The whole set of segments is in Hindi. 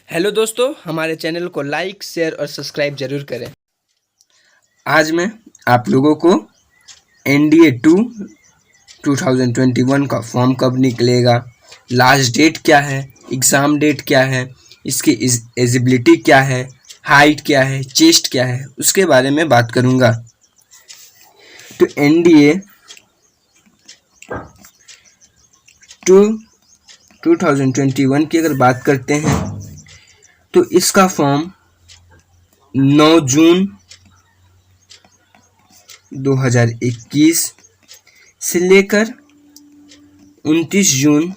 हेलो दोस्तों, हमारे चैनल को लाइक, शेयर और सब्सक्राइब जरूर करें। आज मैं आप लोगों को NDA 2 2021 का फॉर्म कब निकलेगा, लास्ट डेट क्या है, एग्ज़ाम डेट क्या है, इसकी एलिजिबिलिटी क्या है, हाइट क्या है, चेस्ट क्या है, उसके बारे में बात करूँगा। तो NDA 2 2021 की अगर बात करते हैं तो इसका फॉर्म 9 जून 2021 से लेकर 29 जून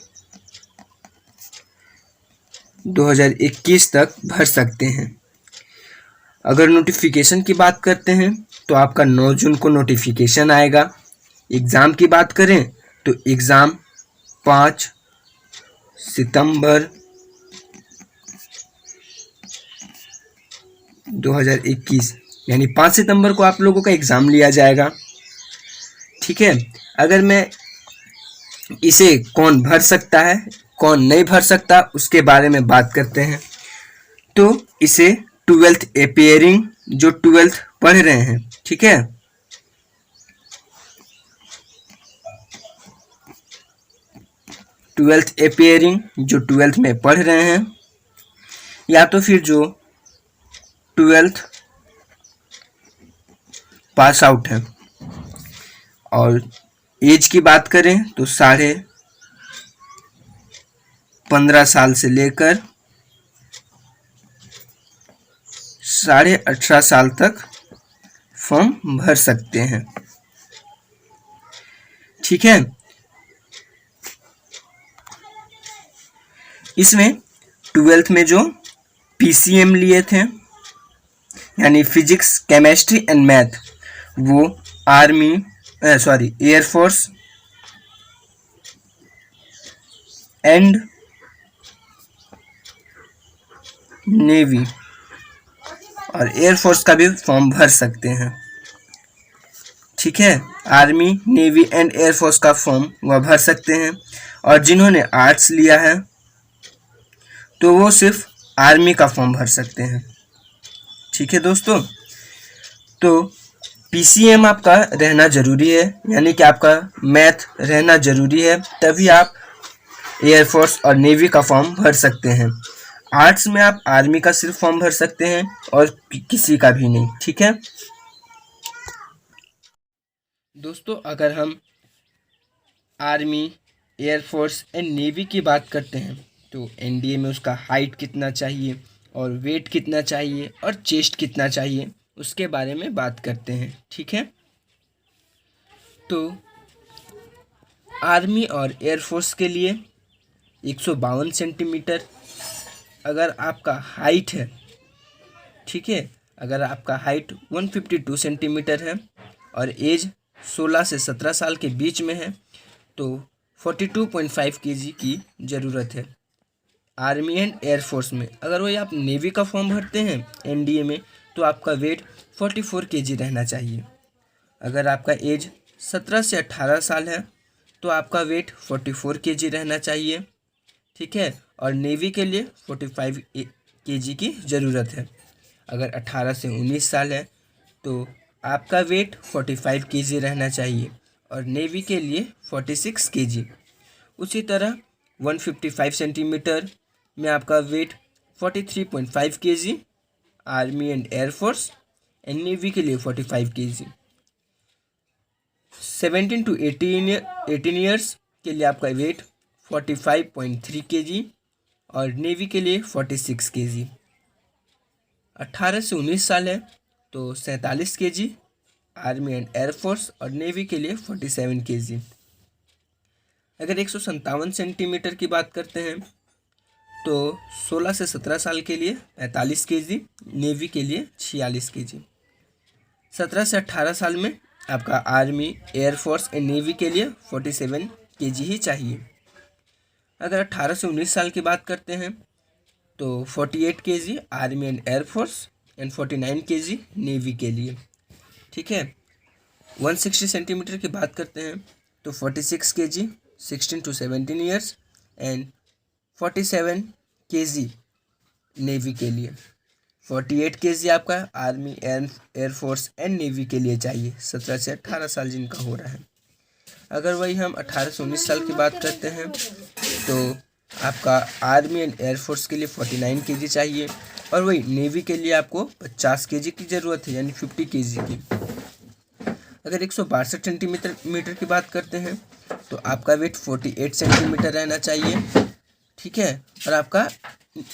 2021 तक भर सकते हैं। अगर नोटिफिकेशन की बात करते हैं तो आपका 9 जून को नोटिफिकेशन आएगा। एग्ज़ाम की बात करें तो एग्ज़ाम 5 सितंबर 2021 यानी 5 सितंबर को आप लोगों का एग्ज़ाम लिया जाएगा। ठीक है, अगर मैं इसे कौन भर सकता है कौन नहीं भर सकता उसके बारे में बात करते हैं तो इसे 12th अपियरिंग जो 12th पढ़ रहे हैं, ठीक है, 12th अपियरिंग जो 12th में पढ़ रहे हैं या तो फिर जो 12th पास आउट है। और एज की बात करें तो 15.5 साल से लेकर 18.5 साल तक फॉर्म भर सकते हैं। ठीक है, इसमें 12th में जो PCM लिए थे यानी फिजिक्स केमिस्ट्री एंड मैथ वो एयरफोर्स एंड नेवी और एयरफोर्स का भी फॉर्म भर सकते हैं। ठीक है, आर्मी, नेवी एंड एयरफोर्स का फॉर्म वह भर सकते हैं। और जिन्होंने आर्ट्स लिया है तो वो सिर्फ आर्मी का फॉर्म भर सकते हैं। ठीक है दोस्तों, तो PCM आपका रहना ज़रूरी है यानी कि आपका मैथ रहना ज़रूरी है, तभी आप एयरफोर्स और नेवी का फॉर्म भर सकते हैं। आर्ट्स में आप आर्मी का सिर्फ फॉर्म भर सकते हैं और किसी का भी नहीं। ठीक है दोस्तों, अगर हम आर्मी, एयरफोर्स एंड नेवी की बात करते हैं तो NDA में उसका हाइट कितना चाहिए और वेट कितना चाहिए और चेस्ट कितना चाहिए उसके बारे में बात करते हैं। ठीक है, तो आर्मी और एयरफोर्स के लिए 152 सेंटीमीटर अगर आपका हाइट है। ठीक है, अगर आपका हाइट 152 सेंटीमीटर है और एज 16 से 17 साल के बीच में है तो 42.5 kg की ज़रूरत है। आर्मी एंड एयरफोर्स में अगर वही आप नेवी का फॉर्म भरते हैं NDA में तो आपका वेट 44 kg रहना चाहिए। अगर आपका एज 17 से 18 साल है तो आपका वेट 44 kg रहना चाहिए। ठीक है, और नेवी के लिए 45 kg की ज़रूरत है। अगर 18 से 19 साल है तो आपका वेट 45 kg रहना चाहिए और नेवी के लिए 46 kg। उसी तरह 155 सेंटीमीटर में आपका weight 43.5 kg, army and air force and navy के लिए 45 kg। 17 to 18 ईयर्स के लिए आपका वेट 45.3 kg और नेवी के लिए 46 kg। 18 से 19 साल है तो 47 kg, आर्मी एंड एयरफोर्स और नेवी के लिए 47 kg। अगर 157 सेंटीमीटर की बात करते हैं तो 16 से 17 साल के लिए 45 kg, नेवी के लिए 46 kg। 17 से 18 साल में आपका आर्मी, एयरफोर्स एंड नेवी के लिए 47 kg ही चाहिए। अगर 18 से 19 साल की बात करते हैं तो 48 kg, army and air force and 49 kg navy के लिए। ठीक है, 160 सेंटीमीटर की बात करते हैं तो 46 kg, 16 to 17 years and 47 kg navy के लिए। 48 kg आपका आर्मी, एयरफोर्स एंड नेवी के लिए चाहिए 17 से 18 साल जिनका हो रहा है। अगर वही हम 18 से 19 साल की बात करते हैं तो आपका आर्मी एंड एयरफोर्स के लिए 49 kg चाहिए, और वही नेवी के लिए आपको 50 kg की ज़रूरत है, यानी 50 kg की। अगर 162 सेंटीमीटर की बात करते हैं तो आपका वेट 48 सेंटीमीटर रहना चाहिए, ठीक है। और आपका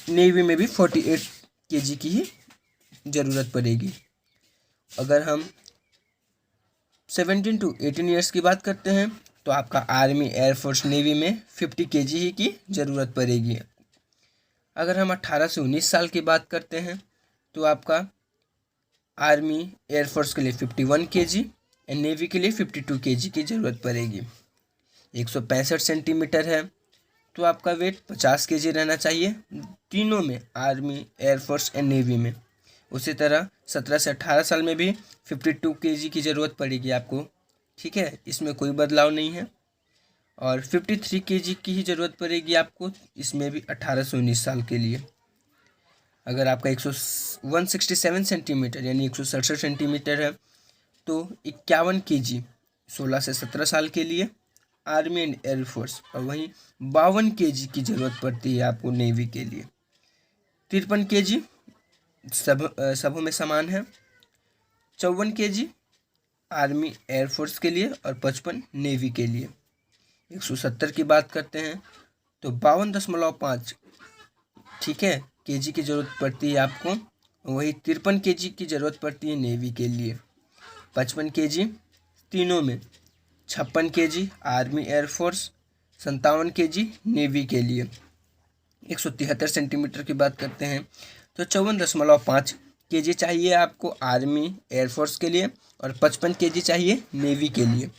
नेवी में भी 48 kg की ही ज़रूरत पड़ेगी। अगर हम 17 to 18 ईयर्स की बात करते हैं तो आपका आर्मी, एयरफोर्स, नेवी में 50 kg ही की ज़रूरत पड़ेगी। अगर हम 18 से 19 साल की बात करते हैं तो आपका आर्मी, एयरफोर्स के लिए 51 kg एंड नेवी के लिए 52 kg की ज़रूरत पड़ेगी। 165 सेंटीमीटर है तो आपका वेट 50 kg रहना चाहिए तीनों में, आर्मी, एयरफोर्स एंड नेवी में। उसी तरह 17 से 18 साल में भी 52 kg की ज़रूरत पड़ेगी आपको, ठीक है, इसमें कोई बदलाव नहीं है। और 53 kg की ही ज़रूरत पड़ेगी आपको, इसमें भी 18 से 19 साल के लिए। अगर आपका 167 सेंटीमीटर यानी 167 सेंटीमीटर है तो 51 kg 16 से 17 साल के लिए आर्मी एंड एयरफोर्स, और वहीं 52 kg की ज़रूरत पड़ती है आपको नेवी के लिए। 53 kg सबों में समान है। 54 kg आर्मी, एयरफोर्स के लिए और 55 नेवी के लिए। 170 की बात करते हैं तो 52.5, ठीक है, kg की ज़रूरत पड़ती है आपको। वही 53 kg की ज़रूरत पड़ती है नेवी के लिए। 55 kg तीनों में। 56 kg army, air force, 57 kg navy के लिए। 173 सेंटीमीटर की बात करते हैं तो 54.5 kg चाहिए आपको आर्मी, एयरफोर्स के लिए, और 55 kg चाहिए नेवी के लिए।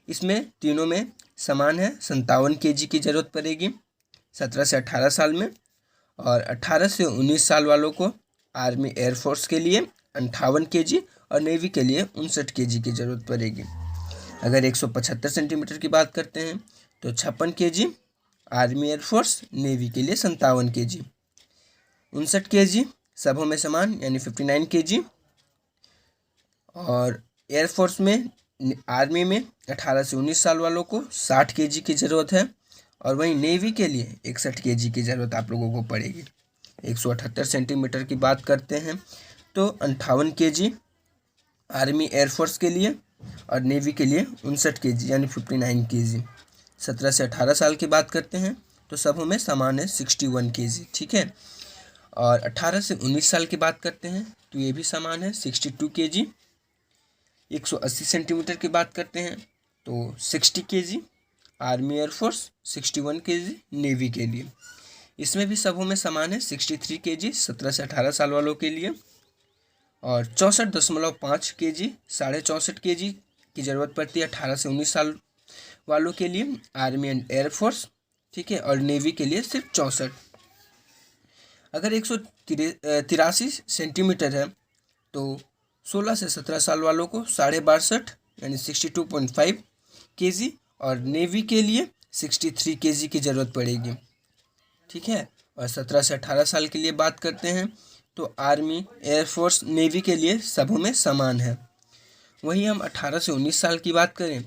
इसमें तीनों में समान है, 57 kg की ज़रूरत पड़ेगी 17 से 18 साल में, और 18 से 19 साल वालों को आर्मी, एयरफोर्स के लिए 58 kg और नेवी के लिए 59 kg की ज़रूरत पड़ेगी। अगर 175 सेंटीमीटर की बात करते हैं तो 56 kg आर्मी, एयरफोर्स, नेवी के लिए 57 kg। 59 kg सबों में समान यानी 59 kg, और एयरफोर्स में, आर्मी में 18 से 19 साल वालों को 60 kg की ज़रूरत है, और वहीं नेवी के लिए 61 kg की ज़रूरत आप लोगों को पड़ेगी। 178 सेंटीमीटर की बात करते हैं तो 58 kg आर्मी, एयरफोर्स के लिए, और नेवी के लिए 59 kg यानी 59 kg। 17 से 18 साल की बात करते हैं तो सबों में समान है 61 kg, ठीक है। और 18 से 19 साल की बात करते हैं तो ये भी समान है 62 kg। 180 सेंटीमीटर की बात करते हैं तो 60 kg army, air force, 61 kg navy के लिए। इसमें भी सबों में समान है 63 kg 17 से 18 साल वालों के लिए, और 64.5 kg 64.5 kg की ज़रूरत पड़ती है 18 से 19 साल वालों के लिए आर्मी एंड एयरफोर्स, ठीक है, और नेवी के लिए सिर्फ 64। अगर 183 सेंटीमीटर है तो 16 से 17 साल वालों को 62.5 यानी 62.5 kg, और नेवी के लिए 63 kg की ज़रूरत पड़ेगी, ठीक है। और 17 से 18 साल के लिए बात करते हैं तो आर्मी, एयरफोर्स, नेवी के लिए सबों में समान है। वहीं हम 18 से 19 साल की बात करें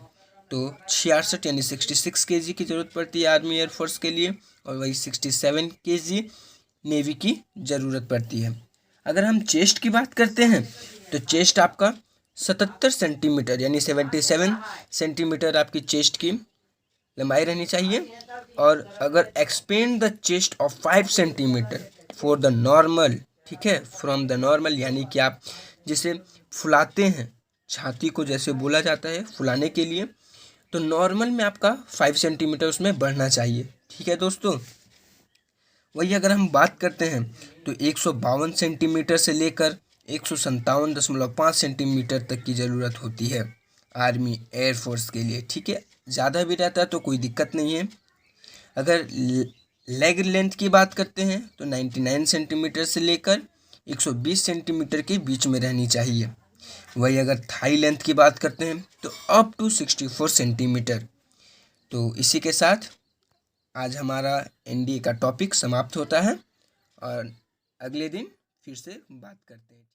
तो 66 यानी 66 kg की ज़रूरत पड़ती है आर्मी, एयरफोर्स के लिए, और वही 67 kg नेवी की ज़रूरत पड़ती है। अगर हम चेस्ट की बात करते हैं तो चेस्ट आपका 77 सेंटीमीटर यानी 77 सेंटीमीटर आपकी चेस्ट की लंबाई रहनी चाहिए। और अगर expand the chest of 5 centimetre for the normal, ठीक है, फ्रॉम द नॉर्मल यानी कि आप जिसे फुलाते हैं, छाती को जैसे बोला जाता है फुलाने के लिए, तो नॉर्मल में आपका 5 सेंटीमीटर उसमें बढ़ना चाहिए, ठीक है दोस्तों। वही अगर हम बात करते हैं तो 152 सेंटीमीटर से लेकर 157.5 सेंटीमीटर तक की ज़रूरत होती है आर्मी, एयरफोर्स के लिए, ठीक है। ज़्यादा भी रहता है तो कोई दिक्कत नहीं है। अगर लेग लेंथ की बात करते हैं तो 99 सेंटीमीटर से लेकर 120 सेंटीमीटर के बीच में रहनी चाहिए। वही अगर थाई लेंथ की बात करते हैं तो अप टू 64 सेंटीमीटर। तो इसी के साथ आज हमारा एनडीए का टॉपिक समाप्त होता है, और अगले दिन फिर से बात करते हैं।